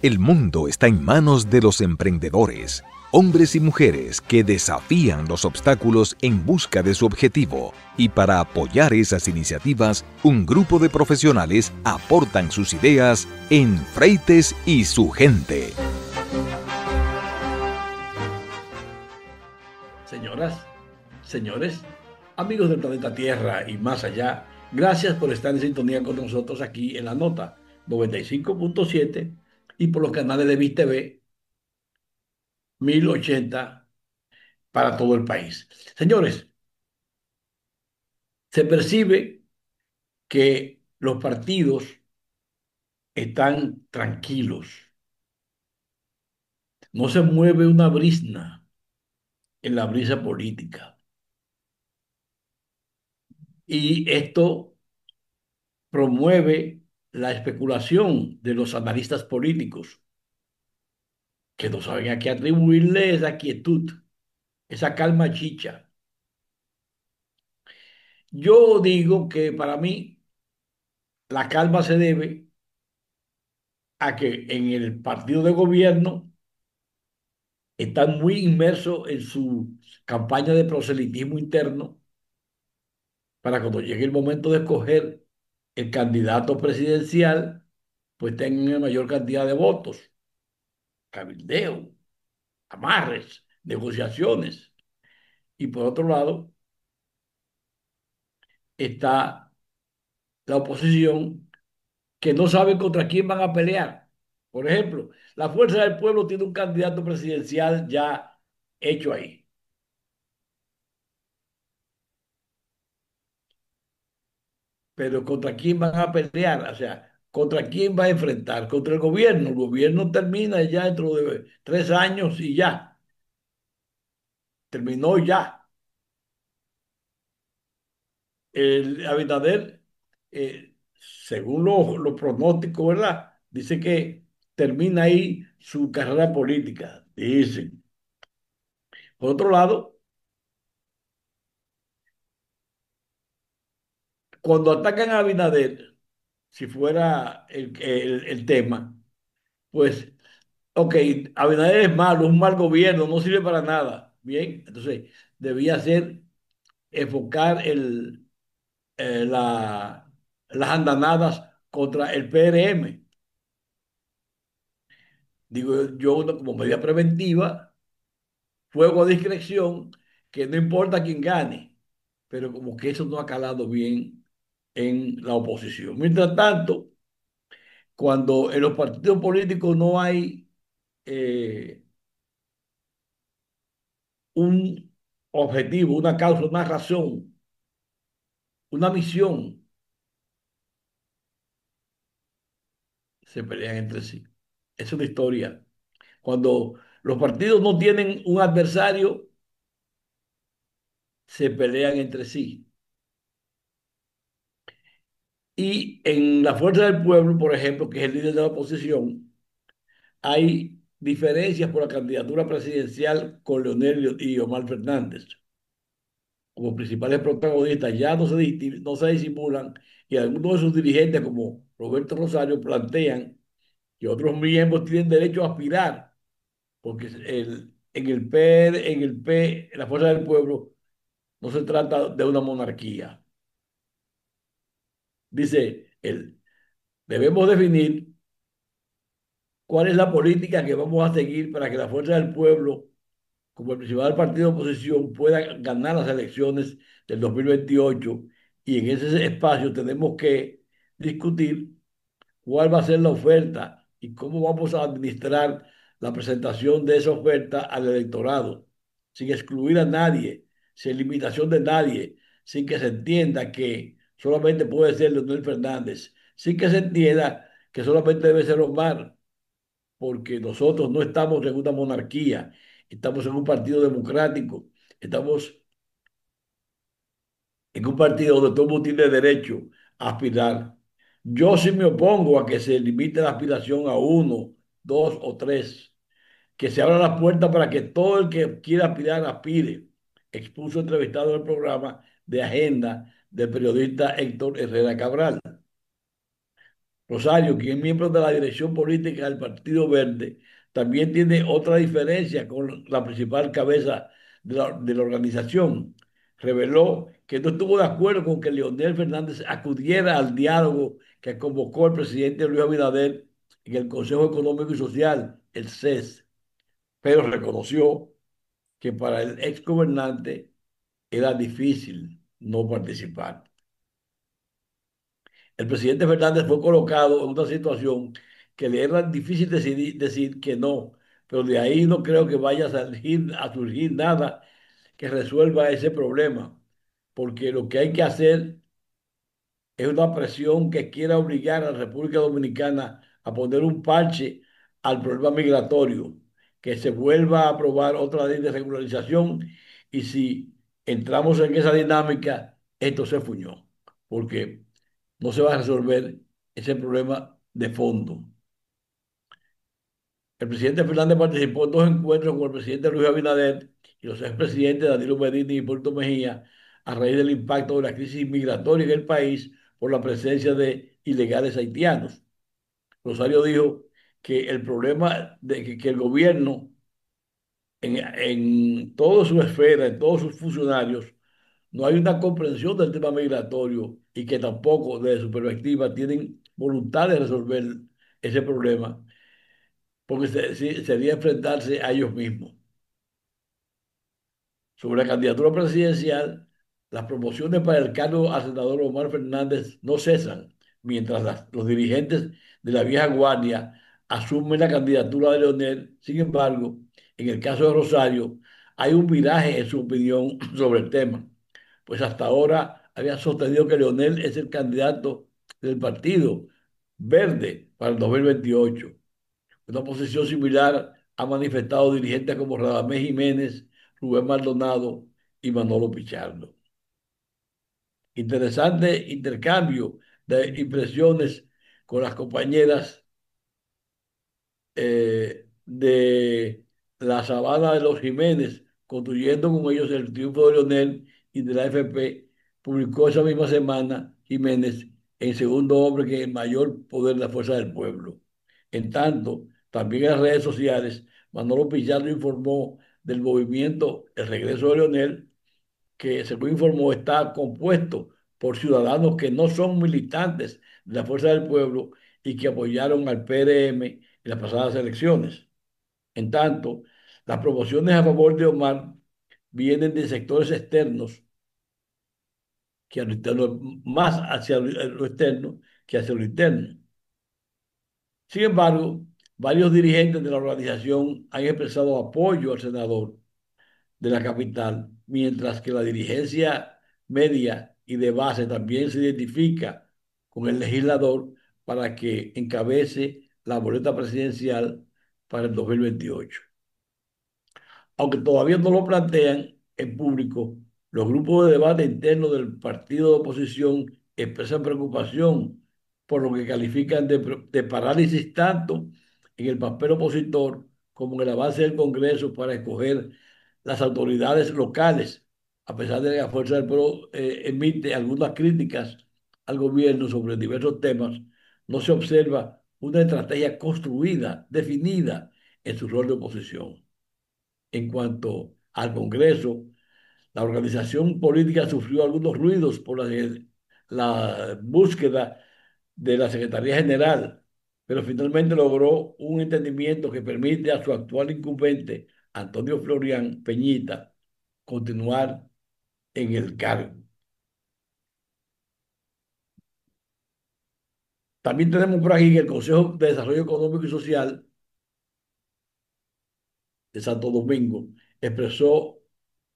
El mundo está en manos de los emprendedores, hombres y mujeres que desafían los obstáculos en busca de su objetivo. Y para apoyar esas iniciativas, un grupo de profesionales aportan sus ideas en Freites y su gente. Señoras, señores, amigos del planeta Tierra y más allá, gracias por estar en sintonía con nosotros aquí en la nota 95.7 y por los canales de VIS-TV 1080 para todo el país. Señores, se percibe que los partidos están tranquilos, no se mueve una brizna en la brisa política. Y esto promueve la especulación de los analistas políticos que no saben a qué atribuirle esa quietud, esa calma chicha. Yo digo que para mí la calma se debe a que en el partido de gobierno están muy inmersos en su campaña de proselitismo interno para cuando llegue el momento de escoger el candidato presidencial, pues tengan la mayor cantidad de votos, cabildeo, amarres, negociaciones. Y por otro lado está la oposición que no saben contra quién van a pelear. Por ejemplo, la Fuerza del Pueblo tiene un candidato presidencial ya hecho ahí, pero contra quién van a pelear, o sea, contra quién va a enfrentar, contra el gobierno. El gobierno termina ya dentro de 3 años y ya, terminó ya. El Abinader, según los pronósticos, ¿verdad? Dice que termina ahí su carrera política, dicen. Por otro lado, cuando atacan a Abinader, si fuera el tema, pues, ok, Abinader es malo, es un mal gobierno, no sirve para nada. Bien, entonces debía ser enfocar las andanadas contra el PRM. Digo yo, como medida preventiva, fuego a discreción, que no importa quién gane, pero como que eso no ha calado bien en la oposición. Mientras tanto, cuando en los partidos políticos no hay eh, un objetivo, una causa, una razón, una misión, se pelean entre sí. Es una historia. Cuando los partidos no tienen un adversario, se pelean entre sí. Y en la Fuerza del Pueblo, por ejemplo, que es el líder de la oposición, hay diferencias por la candidatura presidencial con Leonel y Omar Fernández como principales protagonistas. Ya no se disimulan y algunos de sus dirigentes, como Roberto Rosario, plantean que otros miembros tienen derecho a aspirar, porque en la Fuerza del Pueblo, no se trata de una monarquía. Dice él, debemos definir cuál es la política que vamos a seguir para que la Fuerza del Pueblo, como el principal partido de oposición, pueda ganar las elecciones del 2028. Y en ese espacio tenemos que discutir cuál va a ser la oferta y cómo vamos a administrar la presentación de esa oferta al electorado, sin excluir a nadie, sin limitación de nadie, sin que se entienda que solamente puede ser Leonel Fernández, sin que se entienda que solamente debe ser Omar, porque nosotros no estamos en una monarquía, estamos en un partido democrático, estamos en un partido donde todo el mundo tiene derecho a aspirar. Yo sí me opongo a que se limite la aspiración a uno, dos o tres, que se abra la puerta para que todo el que quiera aspirar aspire, expuso entrevistado en el programa de Agenda del periodista Héctor Herrera Cabral. Rosario, quien es miembro de la dirección política del Partido Verde, también tiene otra diferencia con la principal cabeza de la organización. Reveló que no estuvo de acuerdo con que Leonel Fernández acudiera al diálogo que convocó el presidente Luis Abinader en el Consejo Económico y Social, el CES, pero reconoció que para el ex gobernante era difícil no participar. El presidente Fernández fue colocado en una situación que le era difícil decir que no, pero de ahí no creo que vaya a surgir nada que resuelva ese problema, porque lo que hay que hacer es una presión que quiera obligar a la República Dominicana a poner un parche al problema migratorio, que se vuelva a aprobar otra ley de regularización y si entramos en esa dinámica, esto se fuñó, porque no se va a resolver ese problema de fondo. El presidente Fernández participó en dos encuentros con el presidente Luis Abinader y los expresidentes Danilo Medina y Hipólito Mejía a raíz del impacto de la crisis migratoria en el país por la presencia de ilegales haitianos. Rosario dijo que el problema de que el gobierno en toda su esfera, en todos sus funcionarios, no hay una comprensión del tema migratorio y que tampoco desde su perspectiva tienen voluntad de resolver ese problema, porque sería enfrentarse a ellos mismos. Sobre la candidatura presidencial, las promociones para el cargo al senador Omar Fernández no cesan, mientras los dirigentes de la vieja guardia asumen la candidatura de Leonel. Sin embargo, en el caso de Rosario, hay un viraje en su opinión sobre el tema, pues hasta ahora había sostenido que Leonel es el candidato del Partido Verde para el 2028. Una posición similar ha manifestado dirigentes como Radamés Jiménez, Rubén Maldonado y Manolo Pichardo. Interesante intercambio de impresiones con las compañeras de la Sabana de los Jiménez, construyendo con ellos el triunfo de Leonel y de la AFP. Publicó esa misma semana Jiménez en segundo hombre que el mayor poder de la fuerza del pueblo. En tanto, también en las redes sociales, Manolo Pichardo informó del movimiento El Regreso de Leonel, que según informó está compuesto por ciudadanos que no son militantes de la Fuerza del Pueblo y que apoyaron al PRM en las pasadas elecciones. En tanto, las promociones a favor de Omar vienen de sectores externos que a lo interno, más hacia lo externo que hacia lo interno. Sin embargo, varios dirigentes de la organización han expresado apoyo al senador de la capital, mientras que la dirigencia media y de base también se identifica con el legislador para que encabece la boleta presidencial para el 2028. Aunque todavía no lo plantean en público, los grupos de debate internos del partido de oposición expresan preocupación por lo que califican de parálisis tanto en el papel opositor como en el avance del Congreso para escoger las autoridades locales, a pesar de que la Fuerza del Pueblo emite algunas críticas al gobierno sobre diversos temas, no se observa una estrategia construida, definida en su rol de oposición. En cuanto al Congreso, la organización política sufrió algunos ruidos por la búsqueda de la Secretaría General, pero finalmente logró un entendimiento que permite a su actual incumbente, Antonio Florian Peñita, continuar en el cargo. También tenemos por aquí que el Consejo de Desarrollo Económico y Social de Santo Domingo expresó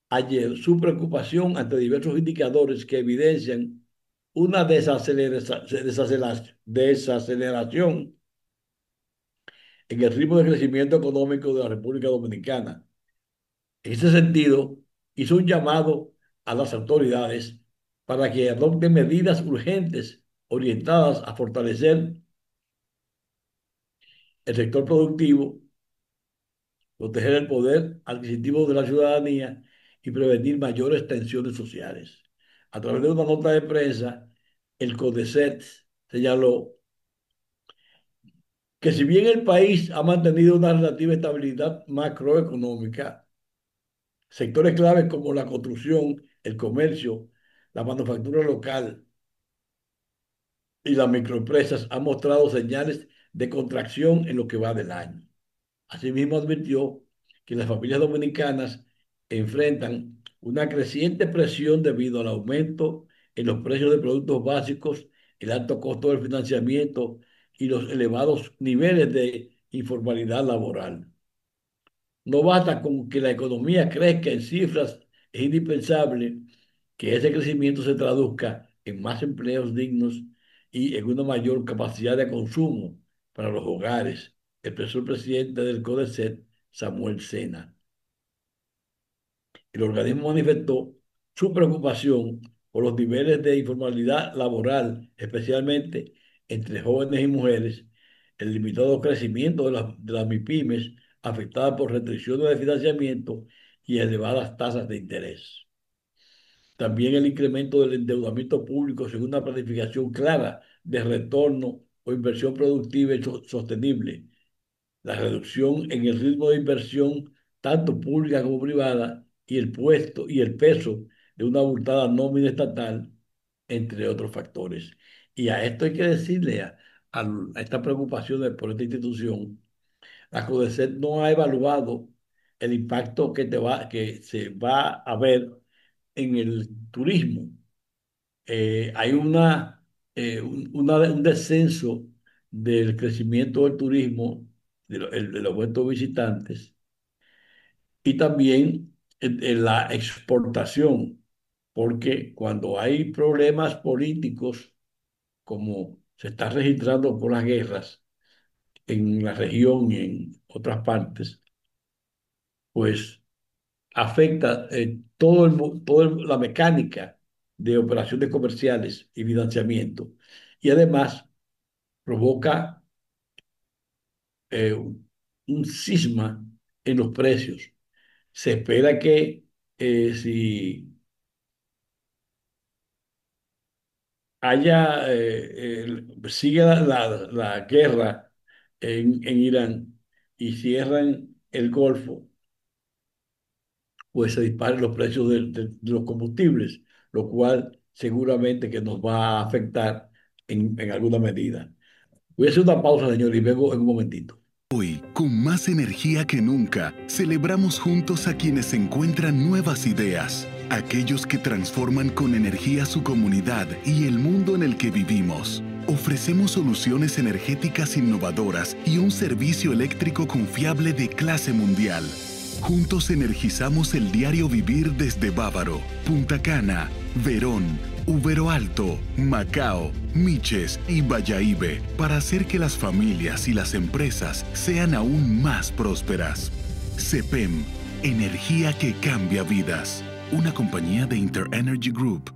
ayer su preocupación ante diversos indicadores que evidencian una desaceleración en el ritmo de crecimiento económico de la República Dominicana. En ese sentido, hizo un llamado a las autoridades para que adopten medidas urgentes orientadas a fortalecer el sector productivo, proteger el poder adquisitivo de la ciudadanía y prevenir mayores tensiones sociales. A través de una nota de prensa, el CODECET señaló que si bien el país ha mantenido una relativa estabilidad macroeconómica, sectores claves como la construcción, el comercio, la manufactura local y las microempresas han mostrado señales de contracción en lo que va del año. Asimismo, advirtió que las familias dominicanas enfrentan una creciente presión debido al aumento en los precios de productos básicos, el alto costo del financiamiento y los elevados niveles de informalidad laboral. No basta con que la economía crezca en cifras, es indispensable que ese crecimiento se traduzca en más empleos dignos y en una mayor capacidad de consumo para los hogares, expresó el presidente del CODECET, Samuel Sena. El organismo manifestó su preocupación por los niveles de informalidad laboral, especialmente entre jóvenes y mujeres, el limitado crecimiento de las MIPIMES afectadas por restricciones de financiamiento y elevadas tasas de interés. También el incremento del endeudamiento público sin una planificación clara de retorno o inversión productiva y sostenible, la reducción en el ritmo de inversión, tanto pública como privada, y el peso de una abultada nómina estatal, entre otros factores. Y a esto hay que decirle a esta preocupación por esta institución, la CODECET no ha evaluado el impacto que se va a ver en el turismo. Hay un descenso del crecimiento del turismo, del aumento de visitantes y también en la exportación, porque cuando hay problemas políticos, como se está registrando por las guerras en la región y en otras partes, pues afecta toda la mecánica de operaciones comerciales y financiamiento. Y además provoca un cisma en los precios. Se espera que si sigue la guerra en Irán y cierran el Golfo, pues se disparen los precios de los combustibles, lo cual seguramente que nos va a afectar en alguna medida. Voy a hacer una pausa, señor, y vengo en un momentito. Hoy, con más energía que nunca, celebramos juntos a quienes encuentran nuevas ideas, aquellos que transforman con energía su comunidad y el mundo en el que vivimos. Ofrecemos soluciones energéticas innovadoras y un servicio eléctrico confiable de clase mundial. Juntos energizamos el diario vivir desde Bávaro, Punta Cana, Verón, Ubero Alto, Macao, Miches y Bayahíbe para hacer que las familias y las empresas sean aún más prósperas. CEPEM, energía que cambia vidas. Una compañía de InterEnergy Group.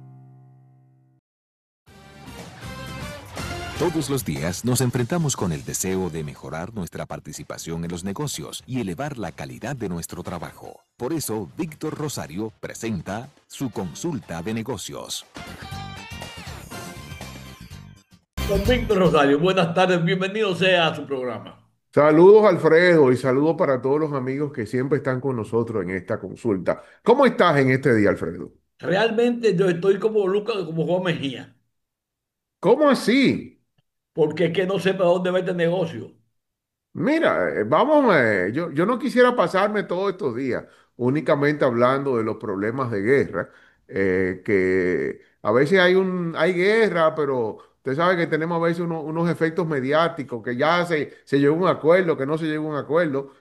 Todos los días nos enfrentamos con el deseo de mejorar nuestra participación en los negocios y elevar la calidad de nuestro trabajo. Por eso, Víctor Rosario presenta su consulta de negocios. Don Víctor Rosario, buenas tardes, bienvenido sea a su programa. Saludos, Alfredo, y saludos para todos los amigos que siempre están con nosotros en esta consulta. ¿Cómo estás en este día, Alfredo? Realmente yo estoy como Lucas, como Juan Mejía, ¿Cómo así? porque es que no sé para dónde va este negocio. Mira, yo no quisiera pasarme todos estos días únicamente hablando de los problemas de guerra, que a veces hay guerra, pero usted sabe que tenemos a veces unos efectos mediáticos, que ya se llegó a un acuerdo, que no se llegó a un acuerdo.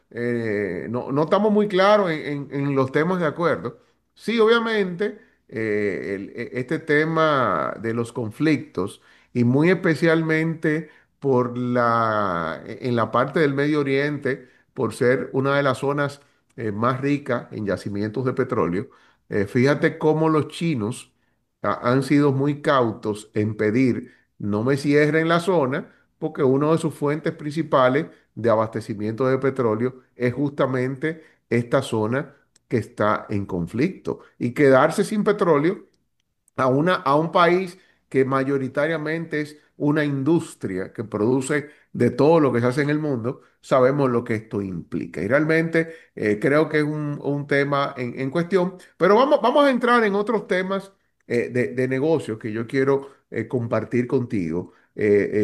No estamos muy claros en los temas de acuerdo. Sí, obviamente, este tema de los conflictos y muy especialmente en la parte del Medio Oriente, por ser una de las zonas más ricas en yacimientos de petróleo. Fíjate cómo los chinos han sido muy cautos en pedir no me cierren la zona, porque una de sus fuentes principales de abastecimiento de petróleo es justamente esta zona que está en conflicto. Y quedarse sin petróleo a un país que mayoritariamente es una industria que produce de todo lo que se hace en el mundo, sabemos lo que esto implica. Y realmente creo que es un tema en cuestión, pero vamos a entrar en otros temas de negocios que yo quiero compartir contigo,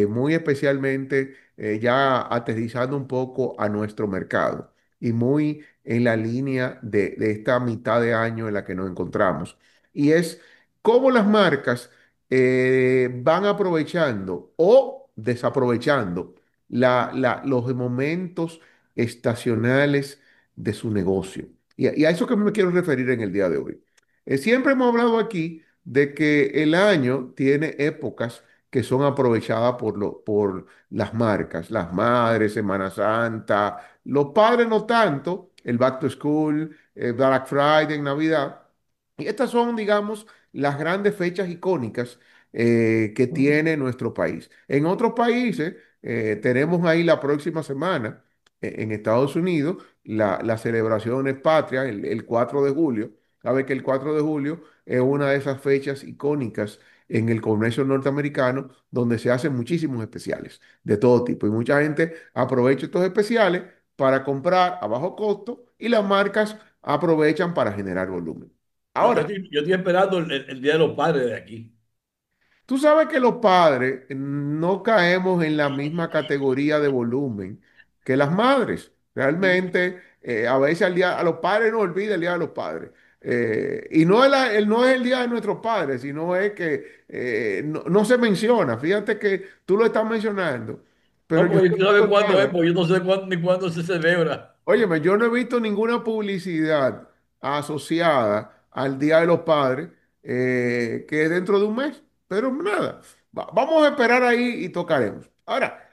muy especialmente ya aterrizando un poco a nuestro mercado y muy en la línea de esta mitad de año en la que nos encontramos. Y es cómo las marcas van aprovechando o desaprovechando los momentos estacionales de su negocio. Y a eso que me quiero referir en el día de hoy. Siempre hemos hablado aquí de que el año tiene épocas que son aprovechadas por las marcas, las madres, Semana Santa, los padres no tanto, el Back to School, Black Friday, Navidad. Y estas son, digamos, las grandes fechas icónicas que tiene nuestro país. En otros países tenemos ahí la próxima semana, en Estados Unidos, las celebraciones patrias, el 4 de julio. Sabe que el 4 de julio es una de esas fechas icónicas en el comercio norteamericano donde se hacen muchísimos especiales de todo tipo. Y mucha gente aprovecha estos especiales para comprar a bajo costo y las marcas aprovechan para generar volumen. Ahora, Yo estoy esperando el Día de los Padres de aquí. tú sabes que los padres no caemos en la misma categoría de volumen que las madres. Realmente, a veces a los padres nos olvida el Día de los Padres. Y no es el Día de nuestros padres, sino es que no se menciona. Fíjate que tú lo estás mencionando, pero No, yo porque no tú he sabes visto cuándo es, nada. porque yo no sé cuándo ni cuándo se celebra. Óyeme, yo no he visto ninguna publicidad asociada al Día de los Padres que dentro de un mes, pero nada, vamos a esperar ahí y tocaremos. Ahora,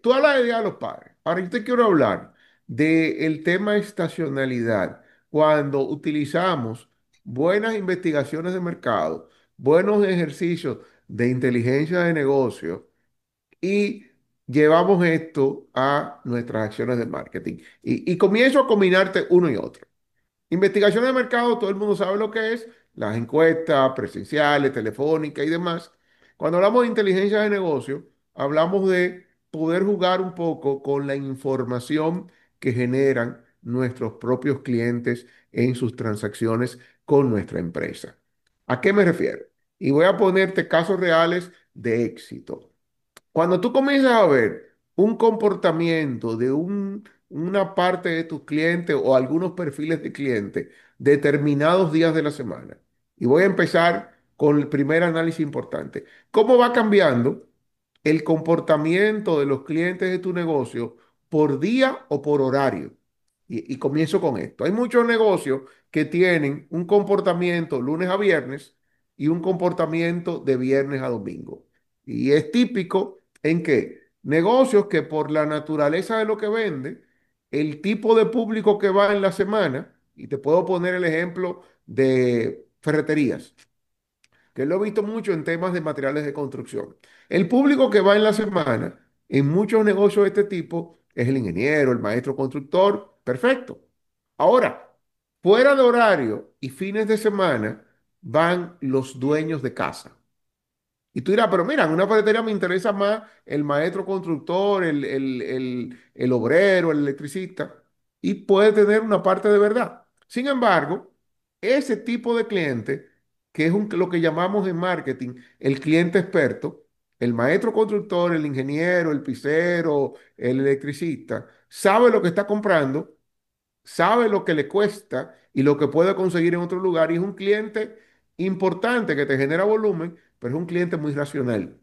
tú hablas de Día de los Padres. Ahora yo te quiero hablar del tema estacionalidad. Cuando utilizamos buenas investigaciones de mercado, buenos ejercicios de inteligencia de negocio, y llevamos esto a nuestras acciones de marketing. Y comienzo a combinarte uno y otro. Investigación de mercado, todo el mundo sabe lo que es, las encuestas presenciales, telefónicas y demás. Cuando hablamos de inteligencia de negocio, hablamos de poder jugar un poco con la información que generan nuestros propios clientes en sus transacciones con nuestra empresa. ¿A qué me refiero? Y voy a ponerte casos reales de éxito. Cuando tú comienzas a ver un comportamiento de una parte de tus clientes o algunos perfiles de clientes determinados días de la semana, y voy a empezar con el primer análisis importante, ¿cómo va cambiando el comportamiento de los clientes de tu negocio por día o por horario? Y comienzo con esto. Hay muchos negocios que tienen un comportamiento lunes a viernes y un comportamiento de viernes a domingo. Y es típico en que negocios que por la naturaleza de lo que vende, el tipo de público que va en la semana, y te puedo poner el ejemplo de ferreterías, que lo he visto mucho en temas de materiales de construcción. El público que va en la semana en muchos negocios de este tipo es el ingeniero, el maestro constructor, perfecto. Ahora, fuera de horario y fines de semana van los dueños de casa. Y tú dirás, pero mira, en una ferretería me interesa más el maestro constructor, el obrero, el electricista, y puede tener una parte de verdad. Sin embargo, ese tipo de cliente, que es lo que llamamos en marketing el cliente experto, el maestro constructor, el ingeniero, el pisero, el electricista, sabe lo que está comprando, sabe lo que le cuesta y lo que puede conseguir en otro lugar, y es un cliente importante que te genera volumen, pero es un cliente muy racional.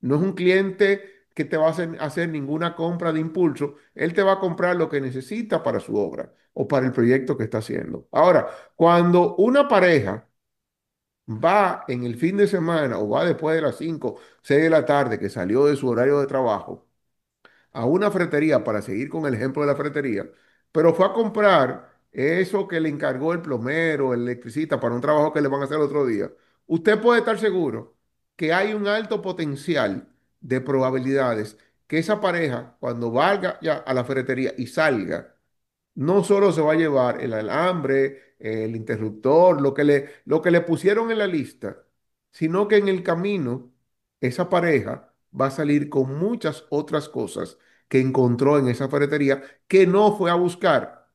No es un cliente que te va a hacer ninguna compra de impulso. Él te va a comprar lo que necesita para su obra o para el proyecto que está haciendo. Ahora, cuando una pareja va en el fin de semana o va después de las 5 6 de la tarde que salió de su horario de trabajo, a una ferretería, para seguir con el ejemplo de la ferretería, pero fue a comprar eso que le encargó el plomero, el electricista para un trabajo que le van a hacer otro día, usted puede estar seguro que hay un alto potencial de probabilidades que esa pareja, cuando valga ya a la ferretería y salga, no solo se va a llevar el alambre, el interruptor, lo que le pusieron en la lista, sino que en el camino, esa pareja va a salir con muchas otras cosas que encontró en esa ferretería que no fue a buscar,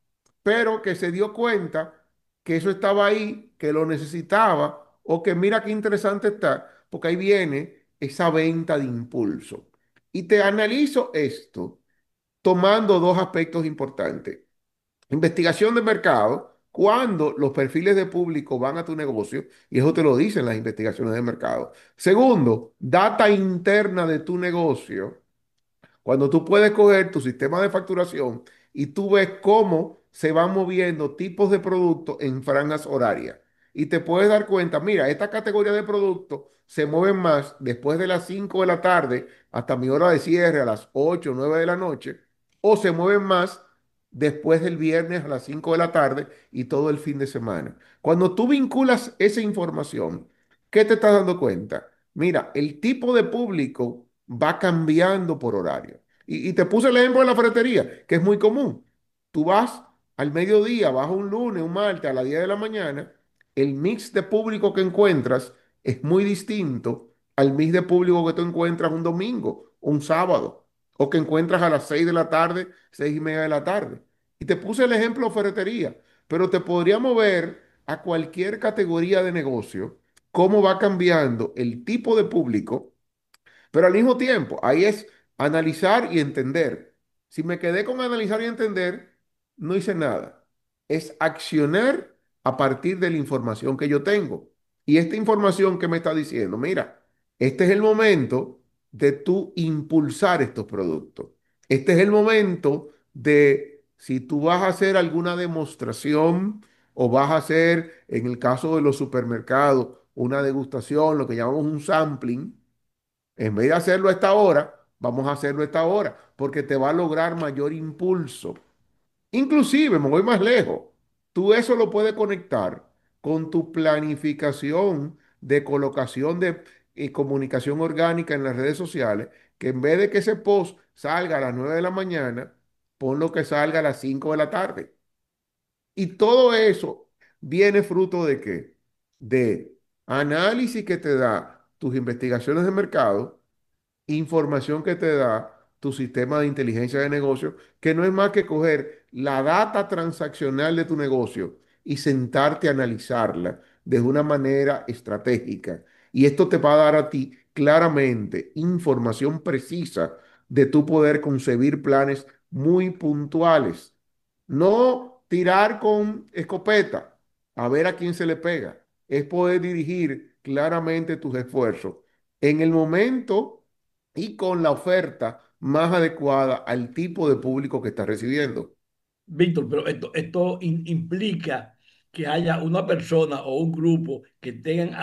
pero que se dio cuenta que eso estaba ahí, que lo necesitaba, o que mira qué interesante está, porque ahí viene esa venta de impulso. Y te analizo esto tomando dos aspectos importantes. Investigación de mercado, cuando los perfiles de público van a tu negocio, y eso te lo dicen las investigaciones de mercado. Segundo, data interna de tu negocio, cuando tú puedes coger tu sistema de facturación y tú ves cómo se van moviendo tipos de productos en franjas horarias. Y te puedes dar cuenta, mira, esta categoría de productos se mueven más después de las 5 de la tarde hasta mi hora de cierre a las 8 o 9 de la noche, o se mueven más después del viernes a las 5 de la tarde y todo el fin de semana. Cuando tú vinculas esa información, ¿qué te estás dando cuenta? Mira, el tipo de público va cambiando por horario. Y te puse el ejemplo de la ferretería, que es muy común. Tú vas al mediodía, vas un lunes, un martes a las 10 de la mañana, el mix de público que encuentras es muy distinto al mix de público que tú encuentras un domingo, un sábado, o que encuentras a las 6 de la tarde, 6:30 de la tarde. Y te puse el ejemplo ferretería, pero te podría mover a cualquier categoría de negocio, cómo va cambiando el tipo de público, pero al mismo tiempo, ahí es analizar y entender. Si me quedé con analizar y entender, no hice nada. Es accionar a partir de la información que yo tengo. Y esta información que me está diciendo, mira, este es el momento de tú impulsar estos productos. Este es el momento de, si tú vas a hacer alguna demostración o vas a hacer, en el caso de los supermercados, una degustación, lo que llamamos un sampling, en vez de hacerlo a esta hora, vamos a hacerlo a esta hora, porque te va a lograr mayor impulso. Inclusive, me voy más lejos, tú eso lo puedes conectar con tu planificación de colocación de comunicación orgánica en las redes sociales, que en vez de que ese post salga a las 9 de la mañana, ponlo que salga a las 5 de la tarde. Y todo eso viene fruto de qué? De análisis que te da tus investigaciones de mercado, información que te da tu sistema de inteligencia de negocio, que no es más que coger la data transaccional de tu negocio y sentarte a analizarla de una manera estratégica. Y esto te va a dar a ti claramente información precisa de tu poder concebir planes muy puntuales. No tirar con escopeta a ver a quién se le pega. Es poder dirigir claramente tus esfuerzos en el momento y con la oferta más adecuada al tipo de público que estás recibiendo. Víctor, pero esto implica que haya una persona o un grupo que estén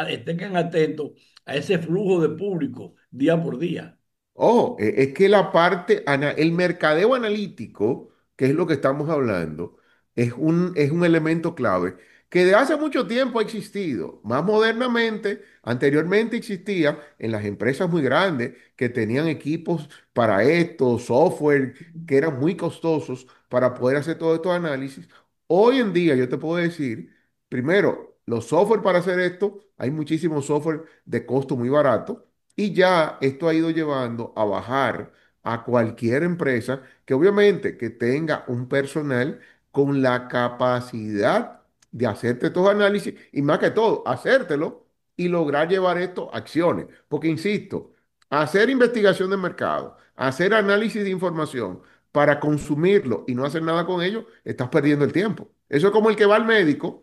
atentos a ese flujo de público día por día. Ojo, es que la parte, el mercadeo analítico, que es lo que estamos hablando, es un elemento clave que de hace mucho tiempo ha existido. Más modernamente, anteriormente existía en las empresas muy grandes que tenían equipos para esto, software que eran muy costosos para poder hacer todos estos análisis. Hoy en día yo te puedo decir, primero, los software para hacer esto, hay muchísimos software de costo muy barato. Y ya esto ha ido llevando a bajar a cualquier empresa que obviamente que tenga un personal con la capacidad de hacerte estos análisis y más que todo, hacértelo y lograr llevar esto a acciones. Porque insisto, hacer investigación de mercado, hacer análisis de información para consumirlo y no hacer nada con ello, estás perdiendo el tiempo. Eso es como el que va al médico,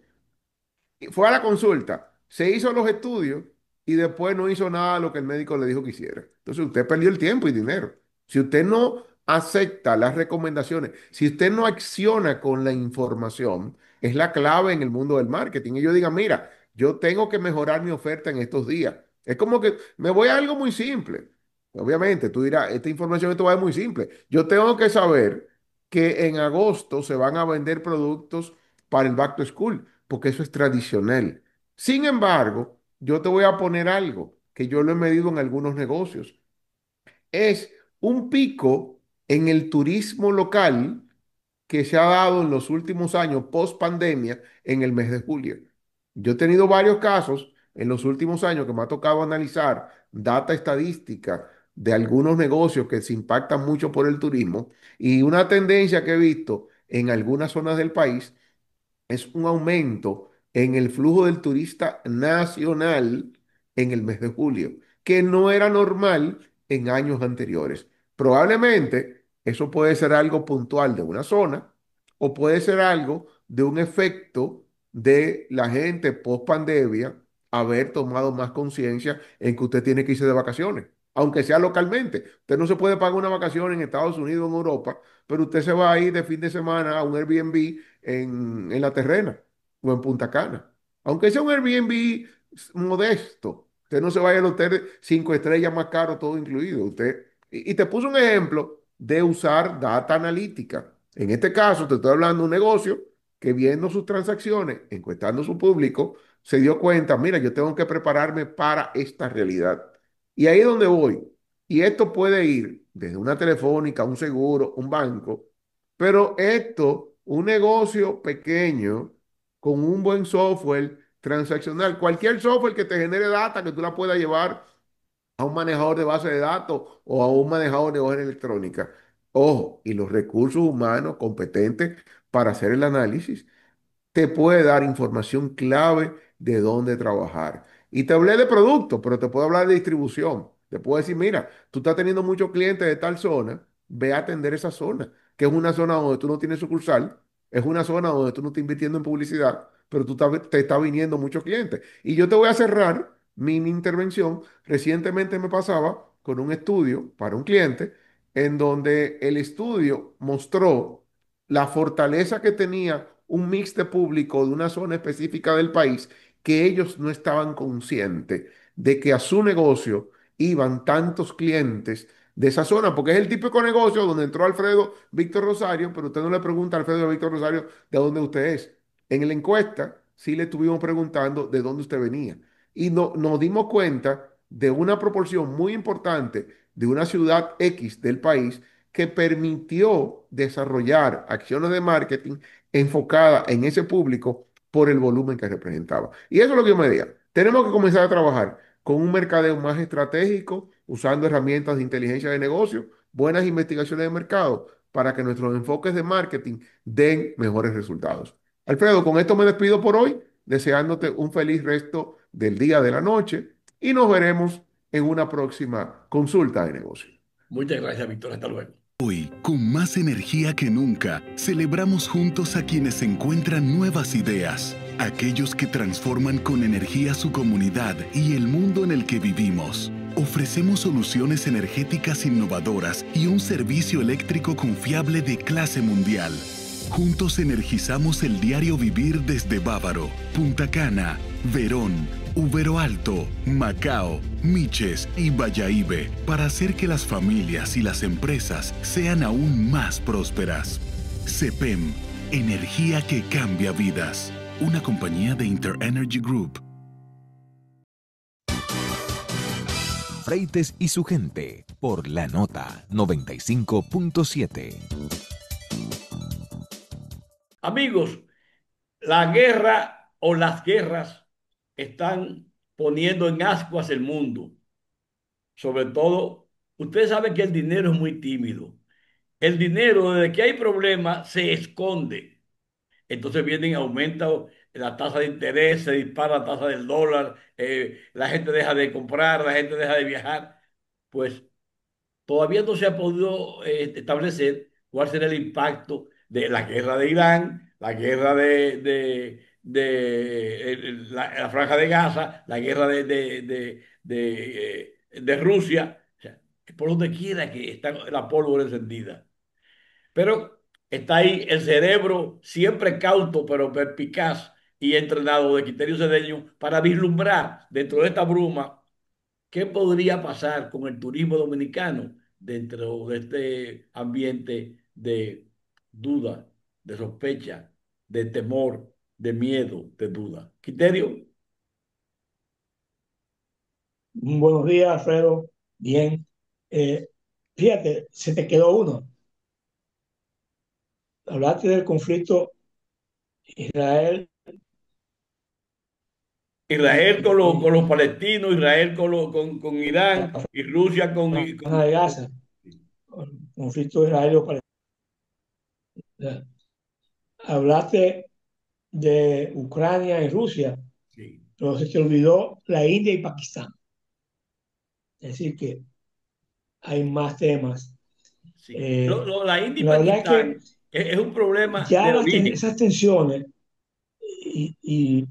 fue a la consulta, se hizo los estudios y después no hizo nada de lo que el médico le dijo que hiciera. Entonces usted perdió el tiempo y dinero. Si usted no acepta las recomendaciones, si usted no acciona con la información, es la clave en el mundo del marketing. Y yo diga, mira, yo tengo que mejorar mi oferta en estos días. Es como que me voy a algo muy simple. Obviamente, tú dirás, esta información esto va a ser muy simple. Yo tengo que saber que en agosto se van a vender productos para el back to school, porque eso es tradicional. Sin embargo, yo te voy a poner algo que yo lo he medido en algunos negocios. Es un pico en el turismo local que se ha dado en los últimos años post pandemia en el mes de julio. Yo he tenido varios casos en los últimos años que me ha tocado analizar data estadística de algunos negocios que se impactan mucho por el turismo y una tendencia que he visto en algunas zonas del país es un aumento en el flujo del turista nacional en el mes de julio, que no era normal en años anteriores. Probablemente eso puede ser algo puntual de una zona o puede ser algo de un efecto de la gente post pandemia haber tomado más conciencia en que usted tiene que irse de vacaciones, aunque sea localmente. Usted no se puede pagar una vacación en Estados Unidos o en Europa, pero usted se va a ir de fin de semana a un Airbnb en La Terrena o en Punta Cana. Aunque sea un Airbnb modesto, usted no se vaya al hotel 5 estrellas más caro, todo incluido. Y te puso un ejemplo de usar data analítica. En este caso, te estoy hablando de un negocio que viendo sus transacciones, encuestando su público, se dio cuenta, mira, yo tengo que prepararme para esta realidad. Y ahí es donde voy. Y esto puede ir desde una telefónica, un seguro, un banco, pero esto, un negocio pequeño con un buen software transaccional, cualquier software que te genere data que tú la puedas llevar a un manejador de base de datos o a un manejador de hoja electrónica. Ojo, y los recursos humanos competentes para hacer el análisis te puede dar información clave de dónde trabajar. Y te hablé de producto, pero te puedo hablar de distribución. Te puedo decir, mira, tú estás teniendo muchos clientes de tal zona, ve a atender esa zona, que es una zona donde tú no tienes sucursal, es una zona donde tú no estás invirtiendo en publicidad, pero te está viniendo muchos clientes. Y yo te voy a cerrar mi intervención. Recientemente me pasaba con un estudio para un cliente en donde el estudio mostró la fortaleza que tenía un mix de público de una zona específica del país que ellos no estaban conscientes de que a su negocio iban tantos clientes de esa zona, porque es el típico negocio donde entró Alfredo Víctor Rosario, pero usted no le pregunta a Alfredo Víctor Rosario de dónde usted es. En la encuesta sí le estuvimos preguntando de dónde usted venía. Y nos dimos cuenta de una proporción muy importante de una ciudad X del país que permitió desarrollar acciones de marketing enfocada en ese público por el volumen que representaba. Y eso es lo que yo me decía. Tenemos que comenzar a trabajar con un mercadeo más estratégico, usando herramientas de inteligencia de negocio, buenas investigaciones de mercado, para que nuestros enfoques de marketing den mejores resultados. Alfredo, con esto me despido por hoy, deseándote un feliz resto del día, de la noche, y nos veremos en una próxima consulta de negocio. Muchas gracias, Víctor. Hasta luego. Hoy, con más energía que nunca, celebramos juntos a quienes encuentran nuevas ideas, aquellos que transforman con energía su comunidad y el mundo en el que vivimos. Ofrecemos soluciones energéticas innovadoras y un servicio eléctrico confiable de clase mundial. Juntos energizamos el diario vivir desde Bávaro, Punta Cana, Verón, Ubero Alto, Macao, Miches y Bayahíbe para hacer que las familias y las empresas sean aún más prósperas. CEPEM, energía que cambia vidas. Una compañía de InterEnergy Group. Freites y su gente por La Nota 95.7. Amigos, la guerra o las guerras están poniendo en ascuas el mundo. Sobre todo, ustedes saben que el dinero es muy tímido. El dinero, desde que hay problemas, se esconde. Entonces vienen, aumenta la tasa de interés, se dispara la tasa del dólar, la gente deja de comprar, la gente deja de viajar. Pues todavía no se ha podido establecer cuál será el impacto de la guerra de Irán, la guerra la Franja de Gaza, la guerra de Rusia. O sea, por donde quiera que está la pólvora encendida. Pero está ahí el cerebro siempre cauto, pero perspicaz y entrenado de Quiterio Cedeño para vislumbrar dentro de esta bruma qué podría pasar con el turismo dominicano dentro de este ambiente de duda, de sospecha, de temor, de miedo, de duda. Quiterio, Buenos días, Alfredo. Bien. Eh, Fíjate, se te quedó uno. Hablaste del conflicto Israel Israel y con los palestinos, Israel con Irán la y Rusia Franja de Gaza, el conflicto israelí-palestino. Hablaste de Ucrania y Rusia, sí, pero se te olvidó la India y Pakistán. Es decir, que hay más temas. sí. Eh, La India y la verdad es que Pakistán es un problema ya de origen. esas tensiones y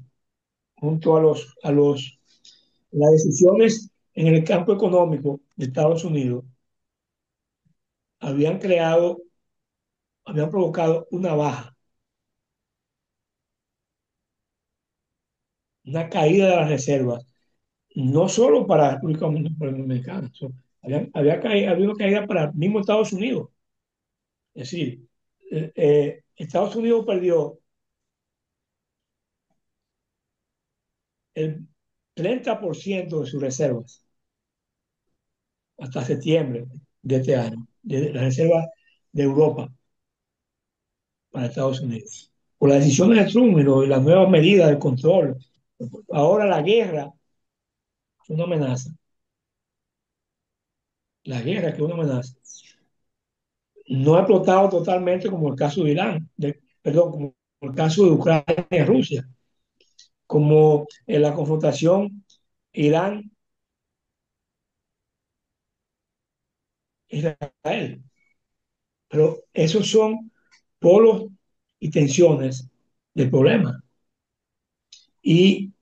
junto a las decisiones en el campo económico de Estados Unidos habían creado, habían provocado una baja, una caída de las reservas, no solo para la República Dominicana, había una caída para el mismo Estados Unidos. Es decir, Estados Unidos perdió el 30% de sus reservas hasta septiembre de este año, de las reservas de Europa para Estados Unidos. Por las decisiones de Trump y las nuevas medidas de control. Ahora la guerra es una amenaza. La guerra que es una amenaza. No ha explotado totalmente como el caso de Irán, perdón, como el caso de Ucrania y Rusia, como en la confrontación Irán-Israel. Pero esos son polos y tensiones del problema. Y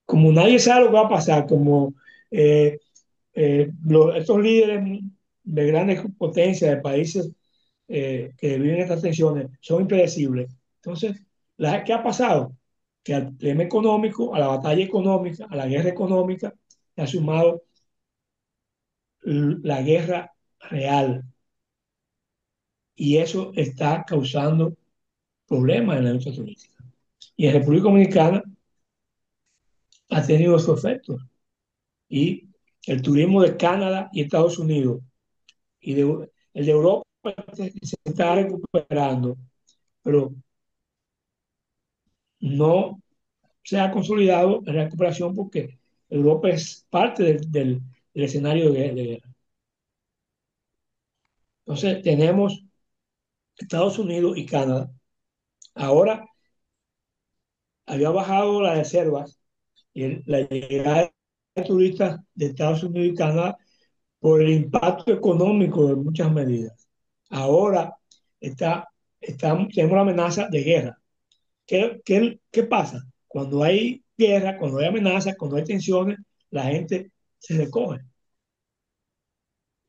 como nadie sabe lo que va a pasar, como eh, estos líderes de grandes potencias, de países que viven estas tensiones, son impredecibles. Entonces, ¿qué ha pasado? Que al tema económico, a la batalla económica, a la guerra económica, se ha sumado la guerra real. Y eso está causando problemas en la industria turística. Y en República Dominicana ha tenido su efecto. Y el turismo de Canadá y Estados Unidos y el de Europa se está recuperando, pero no se ha consolidado la recuperación porque Europa es parte del escenario de guerra. Entonces tenemos Estados Unidos y Canadá. Ahora había bajado las reservas y la llegada de turistas de Estados Unidos y Canadá por el impacto económico de muchas medidas. Ahora tenemos la amenaza de guerra. ¿Qué pasa? Cuando hay guerra, cuando hay amenazas, cuando hay tensiones, la gente se recoge.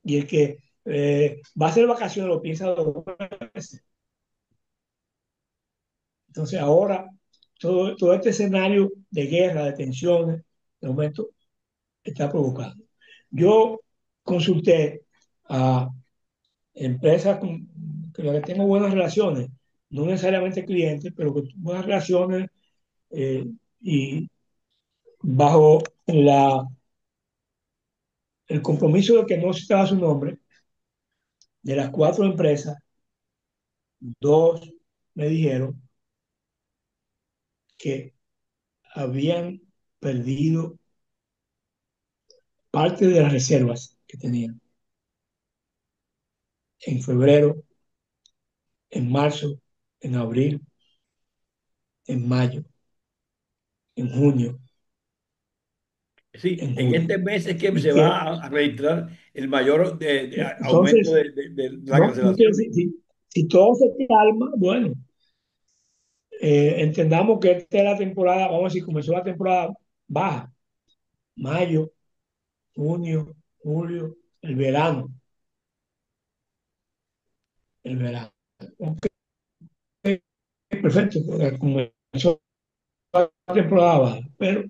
Y el que va a hacer vacaciones lo piensa dos veces. Entonces ahora todo este escenario de guerra, de tensiones, de momento está provocando. Yo consulté a empresas con las que tengo buenas relaciones, no necesariamente clientes, pero que buenas relaciones eh, y bajo el compromiso de que no citaba su nombre, de las cuatro empresas, dos me dijeron que habían perdido parte de las reservas que tenían en febrero, en marzo, en abril, en mayo, en junio, Sí, en en julio. este mes es que Y se que va a registrar el mayor aumento entonces, de la no, no quiere cancelación. decir, si todo se calma, bueno, entendamos que esta es la temporada, vamos a decir, comenzó la temporada baja, mayo, junio, julio, el verano. Ok, perfecto, porque comenzó la temporada baja, pero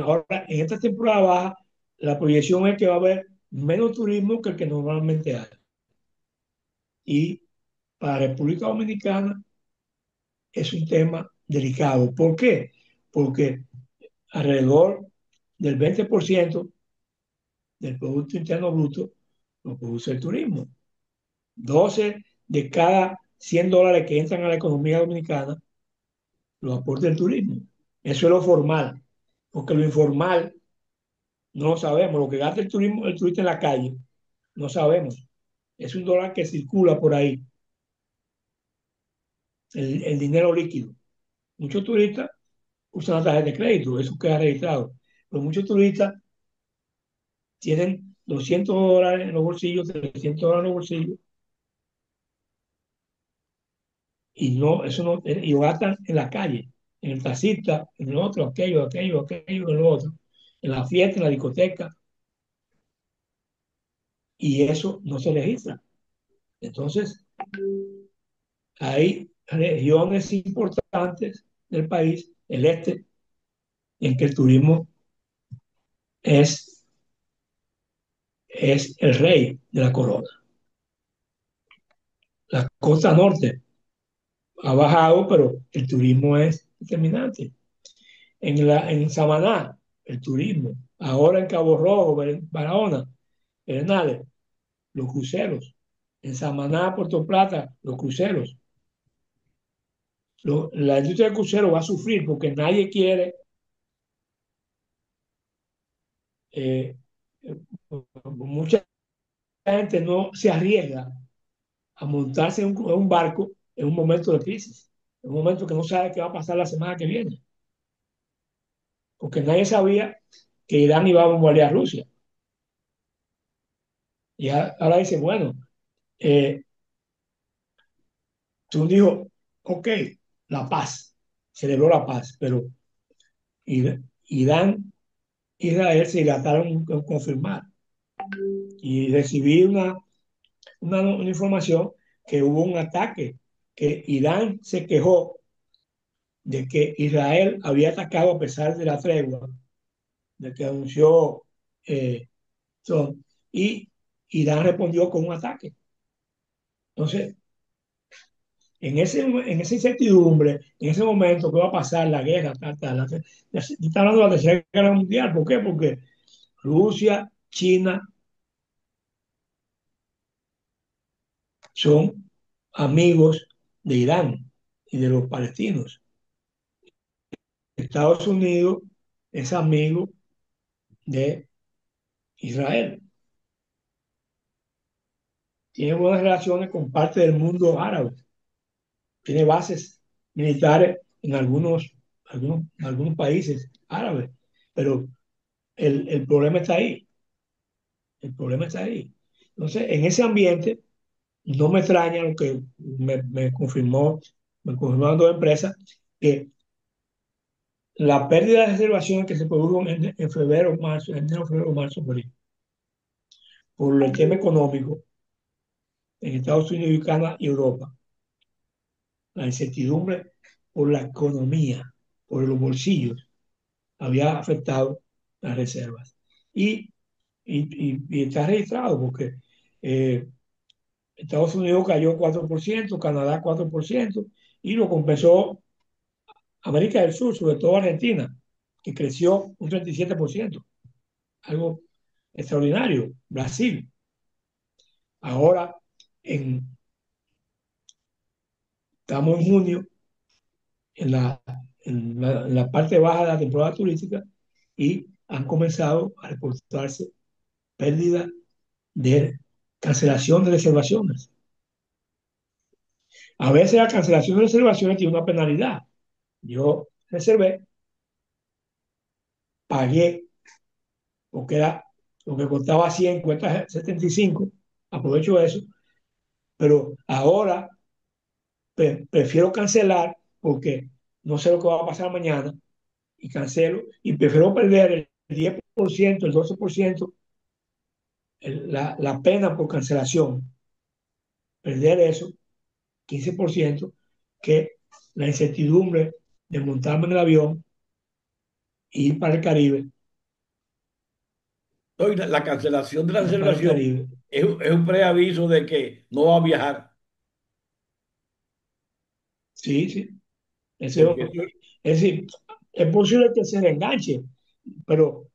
ahora, en esta temporada baja, la proyección es que va a haber menos turismo que el que normalmente hay. Y para República Dominicana es un tema delicado. ¿Por qué? Porque alrededor del 20% del Producto Interno Bruto lo produce el turismo. 12 de cada $100 que entran a la economía dominicana lo aporta el turismo. Eso es lo formal, porque lo informal no lo sabemos. Lo que gasta el turista en la calle, no sabemos. Es un dólar que circula por ahí, el dinero líquido. Muchos turistas usan la tarjeta de crédito, eso queda registrado. Pero muchos turistas tienen $200 en los bolsillos, $300 en los bolsillos, y no, eso no, y lo gastan en la calle, en el taxista, en el otro, aquello, en lo otro, en la fiesta, en la discoteca, y eso no se registra. Entonces, hay regiones importantes del país, el este, en que el turismo es, es el rey de la corona. La costa norte ha bajado, pero el turismo es determinante. En Samaná, el turismo. Ahora en Cabo Rojo, Barahona, Bernales, los cruceros. En Samaná, Puerto Plata, los cruceros. La industria del crucero va a sufrir porque nadie quiere, eh, mucha gente no se arriesga a montarse en un barco en un momento de crisis, en un momento que no sabe qué va a pasar la semana que viene, porque nadie sabía que Irán iba a bombardear Rusia. Y ahora dice, bueno, eh, tú dijo, ok, la paz, celebró la paz, pero Irán, Israel se dilataron en confirmar. Y recibí una información que hubo un ataque, que Irán se quejó de que Israel había atacado a pesar de la tregua, de que anunció Trump, y Irán respondió con un ataque. Entonces, en esa incertidumbre, en ese momento, ¿qué va a pasar? La guerra, está hablando de la Tercera Guerra Mundial. ¿Por qué? Porque Rusia, China son amigos de Irán y de los palestinos. Estados Unidos es amigo de Israel. Tiene buenas relaciones con parte del mundo árabe. Tiene bases militares en algunos países árabes. Pero el problema está ahí. El problema está ahí. Entonces, en ese ambiente, no me extraña lo que me confirmaron dos empresas, que la pérdida de reservaciones que se produjo en febrero, marzo, en enero, febrero, marzo, por el tema económico en Estados Unidos y Canadá y Europa, la incertidumbre por la economía, por los bolsillos, había afectado las reservas. Y está registrado porque eh, Estados Unidos cayó 4%, Canadá 4%, y lo compensó América del Sur, sobre todo Argentina, que creció un 37%, algo extraordinario. Brasil, ahora en, estamos en junio, en la parte baja de la temporada turística, y han comenzado a reportarse pérdida de cancelación de reservaciones. A veces la cancelación de reservaciones tiene una penalidad. Yo reservé, pagué, porque era lo que costaba 100, cuesta 75, aprovecho eso, pero ahora prefiero cancelar porque no sé lo que va a pasar mañana y cancelo y prefiero perder el 10%, el 12%, la pena por cancelación, perder eso, 15%, que la incertidumbre de montarme en el avión e ir para el Caribe, Hoy la cancelación de la ir para el reservación Caribe. es un preaviso de que no va a viajar. Sí, sí. Porque Es decir, es posible que se enganche, pero,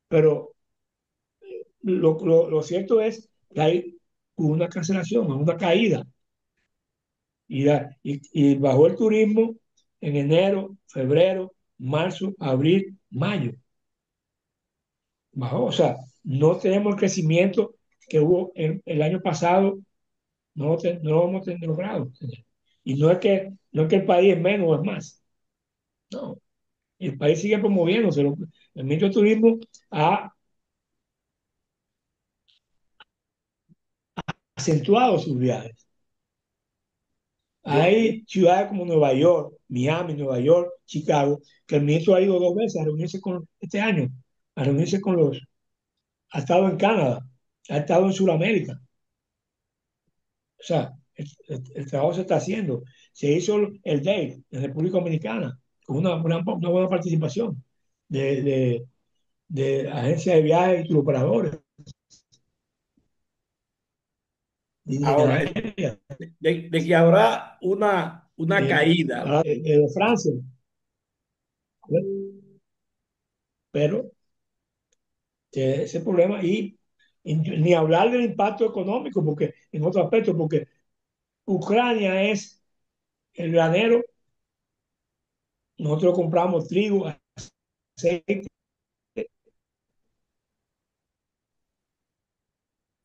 pero lo cierto es que hay una cancelación, una caída, y bajó el turismo en enero, febrero, marzo, abril, mayo. Bajó, o sea, no tenemos el crecimiento que hubo el año pasado, no lo hemos logrado. Y no es que el país es menos o es más, no, el país sigue promoviéndose. El ministro de Turismo ha acentuado sus viajes. Yo, Hay ciudades como Nueva York, Miami, Nueva York, Chicago, que el ministro ha ido 2 veces a reunirse con este año, a reunirse con ha estado en Canadá, ha estado en Sudamérica. O sea, el trabajo se está haciendo. Se hizo el DATE en República Dominicana, con una buena participación de, de, de agencias de viajes y turoperadores y de ahora, aéreas, de que habrá una caída. de Francia. Pero ese problema y ni hablar del impacto económico, porque en otro aspecto, porque Ucrania es el granero, nosotros compramos trigo, aceite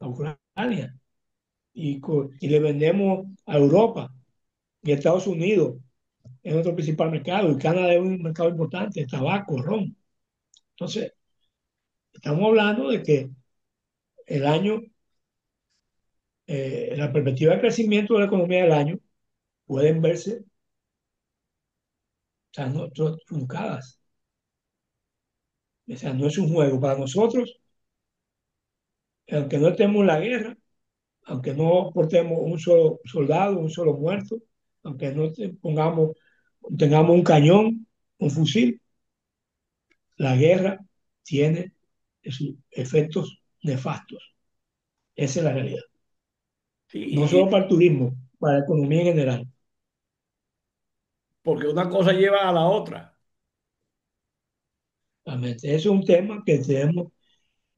a Ucrania y le vendemos a Europa y a Estados Unidos es nuestro principal mercado y Canadá es un mercado importante, tabaco, ron. Entonces, estamos hablando de que el año, la perspectiva de crecimiento de la economía del año pueden verse, o sea, no, truncadas. O sea, no es un juego para nosotros, aunque no estemos en la guerra, aunque no portemos un solo soldado, un solo muerto, aunque no tengamos un cañón, un fusil, la guerra tiene sus efectos nefastos. Esa es la realidad. Sí, No solo para el turismo, para la economía en general. porque una cosa lleva a la otra. Realmente. Eso es un tema que tenemos.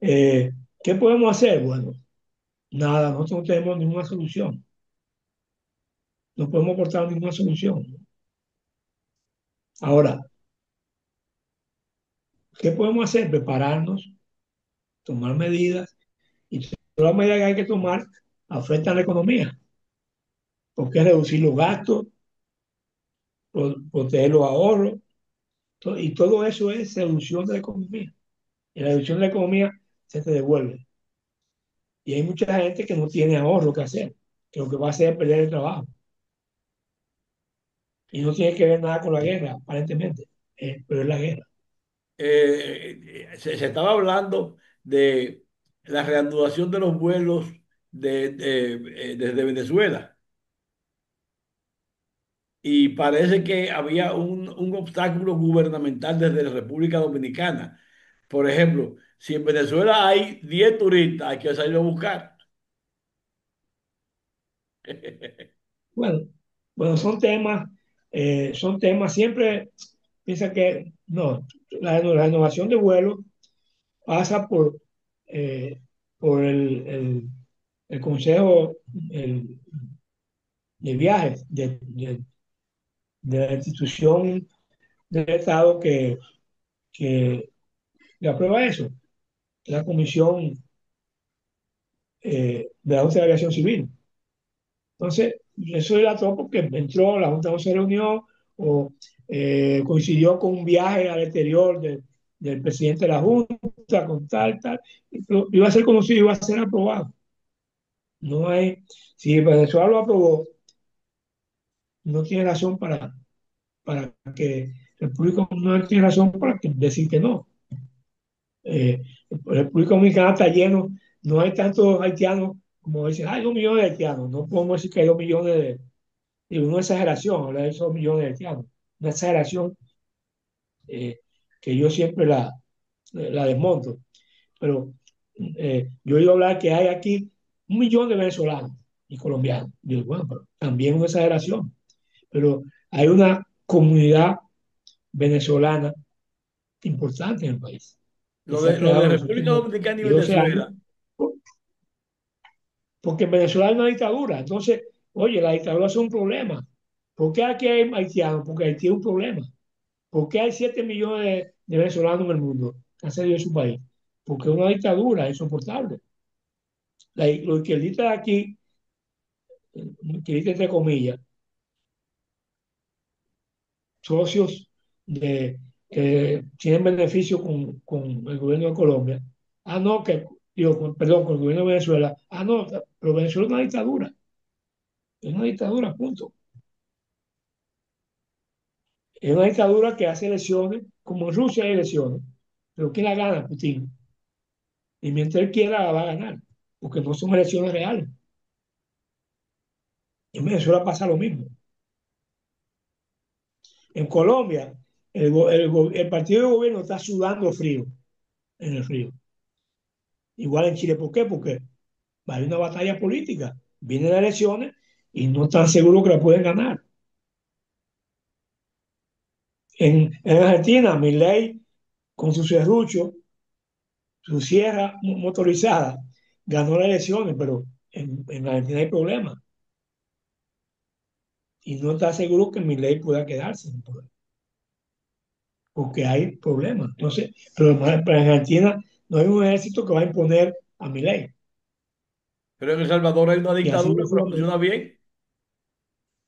eh, ¿Qué podemos hacer? Bueno, nada, nosotros no tenemos ninguna solución. No podemos aportar ninguna solución. Ahora, ¿qué podemos hacer? Prepararnos, tomar medidas y todas las medidas que hay que tomar afectan a la economía, porque es reducir los gastos, proteger los ahorros, y todo eso es reducción de la economía. Y la reducción de la economía se te devuelve. Y hay mucha gente que no tiene ahorro que hacer, que lo que va a hacer es perder el trabajo. Y no tiene que ver nada con la guerra, aparentemente, pero es la guerra. Se estaba hablando de la reanudación de los vuelos desde Venezuela y parece que había un obstáculo gubernamental desde la República Dominicana. Por ejemplo, si en Venezuela hay 10 turistas, hay que salir a buscar. Bueno, bueno, son temas, siempre piensa que no, la renovación de vuelos pasa eh, por el Consejo de Viajes de la institución del Estado que aprueba eso, la Comisión de la Junta de Aviación Civil. Entonces, eso dilató porque entró, la Junta no se reunió o coincidió con un viaje al exterior del presidente de la Junta, con tal, iba a ser conocido, iba a ser aprobado. No hay, si Venezuela lo aprobó, no tiene razón para que el público no tiene razón para decir que no. El público dominicano está lleno, no hay tantos haitianos como dicen, hay 2 millones de haitianos, no podemos decir que hay 2 millones de una exageración, hablar de esos millones de haitianos, una exageración que yo siempre la desmonto, pero yo he oído hablar que hay aquí 1 millón de venezolanos y colombianos. Digo, bueno, pero también una exageración, pero hay una comunidad venezolana importante en el país que se ha Lo creado de en los República últimos Dominicana y 12 años, Venezuela, porque en Venezuela hay una dictadura. Entonces, oye, la dictadura es un problema ¿Por qué aquí hay haitianos? Porque Haití es un problema. ¿Por qué hay 7 millones de venezolanos en el mundo que han salido de su país? Porque es una dictadura insoportable. Los izquierdistas de aquí, izquierdistas entre comillas, socios que tienen beneficio con el gobierno de Colombia. Ah, no, perdón, con el gobierno de Venezuela. Ah, no, pero Venezuela es una dictadura. Es una dictadura, punto. Es una dictadura que hace elecciones, como en Rusia hay elecciones, pero ¿quién la gana? Putin. Y mientras él quiera, la va a ganar, porque no son elecciones reales. En Venezuela pasa lo mismo. En Colombia, el partido de gobierno está sudando frío en el río. Igual en Chile, ¿por qué? Porque hay una batalla política. Vienen las elecciones y no están seguros que la pueden ganar. En Argentina, Milei, con su serrucho, su sierra motorizada, ganó las elecciones, pero en Argentina hay problemas. Y no está seguro que Milei pueda quedarse en el poder, porque hay problemas. Entonces, pero en Argentina no hay un ejército que va a imponer a Milei. Pero en El Salvador hay una Y así dictadura, pero sucesivamente. funciona bien.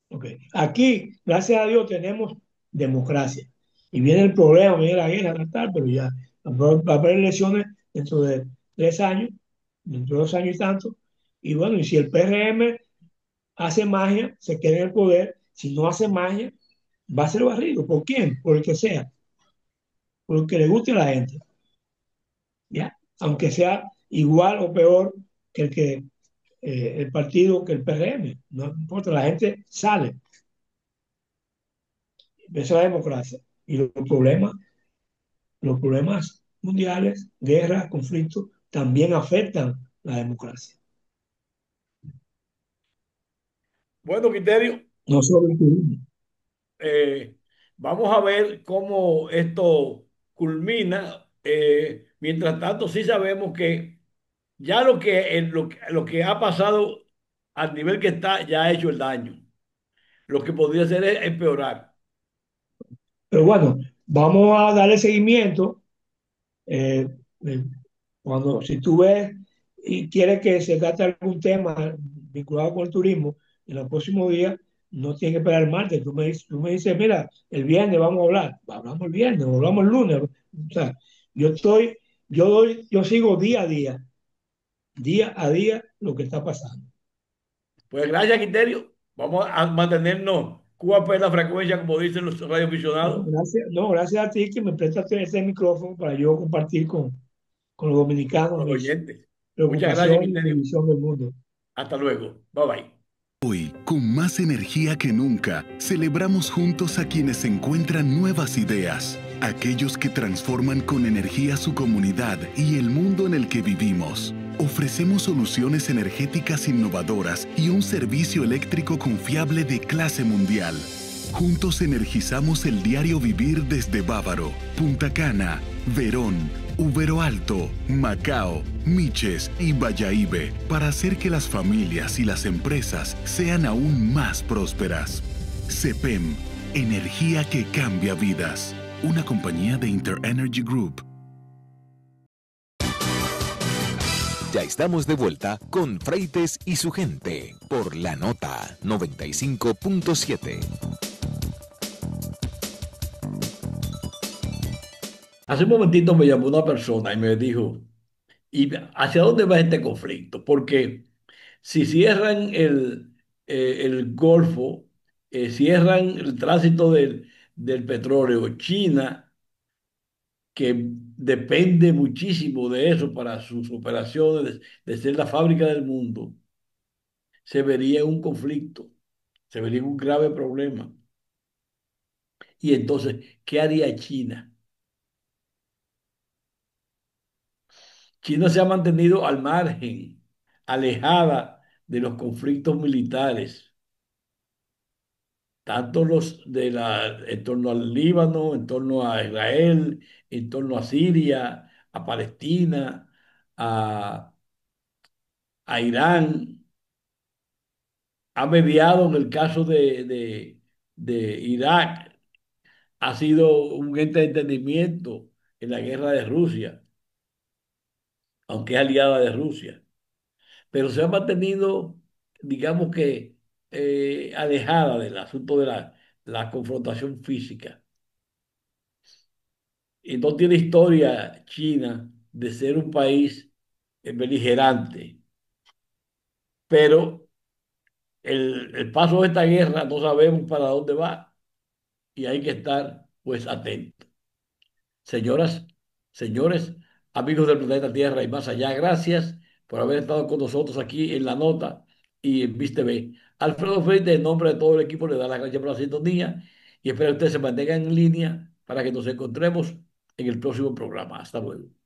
Ok. Aquí, gracias a Dios, tenemos democracia. Y viene el problema, viene la guerra, tal, pero ya va a haber elecciones dentro de 3 años, dentro de 2 años y tanto. Y bueno, y si el PRM hace magia, se queda en el poder. Si no hace magia, va a ser barrido. ¿Por quién? Por el que sea, por el que le guste a la gente. ¿Ya? Aunque sea igual o peor que el partido, que el PRM. No importa, la gente sale. Esa es la democracia. Y los problemas mundiales, guerras, conflictos, también afectan la democracia. Bueno, Quiterio, No solo el turismo. eh, vamos a ver cómo esto culmina. Mientras tanto, sí sabemos que ya lo que ha pasado al nivel que está, ya ha hecho el daño. Lo que podría hacer es empeorar. Pero bueno, vamos a darle seguimiento. eh, eh, si tú ves y quieres que se trate algún tema vinculado con el turismo, en los próximos días no tienes que esperar el martes. Tú me dices, mira, el viernes vamos a hablar. Hablamos el viernes o hablamos el lunes. O sea, yo sigo día a día lo que está pasando. Pues gracias, Quiterio. Vamos a mantenernos QAP en la frecuencia, como dicen los radioaficionados, No, gracias a ti que me prestaste este micrófono para yo compartir con los dominicanos los mis oyentes. Muchas gracias, preocupaciones y mi Quiterio. visión del mundo. Hasta luego. Bye bye. Hoy, con más energía que nunca, celebramos juntos a quienes encuentran nuevas ideas, aquellos que transforman con energía su comunidad y el mundo en el que vivimos. Ofrecemos soluciones energéticas innovadoras y un servicio eléctrico confiable de clase mundial. Juntos energizamos el diario vivir desde Bávaro, Punta Cana, Verón, Ubero Alto, Macao, Miches y Bayahíbe para hacer que las familias y las empresas sean aún más prósperas. CEPEM, energía que cambia vidas. Una compañía de InterEnergy Group. Ya estamos de vuelta con Freites y su gente por la nota 95.7. Hace un momentito me llamó una persona y me dijo, ¿y hacia dónde va este conflicto? Porque si cierran el Golfo, cierran el tránsito del petróleo, China, que depende muchísimo de eso para sus operaciones, de ser la fábrica del mundo, se vería un conflicto, se vería un grave problema. Y entonces, ¿qué haría China? China se ha mantenido al margen, alejada de los conflictos militares, tanto en torno al Líbano, en torno a Israel, en torno a Siria, a Palestina, a, Irán. Ha mediado en el caso de Irak ha sido un ente de entendimiento en la guerra de Rusia, aunque es aliada de Rusia, pero se ha mantenido, digamos que, alejada del asunto de la confrontación física. Y no tiene historia China de ser un país beligerante, pero el paso de esta guerra no sabemos para dónde va y hay que estar pues atentos. Señoras, señores, amigos del planeta Tierra y más allá, gracias por haber estado con nosotros aquí en La Nota y en Viste B. Alfredo Freite, en nombre de todo el equipo, le da las gracias por la sintonía y espero que ustedes se mantengan en línea para que nos encontremos en el próximo programa. Hasta luego.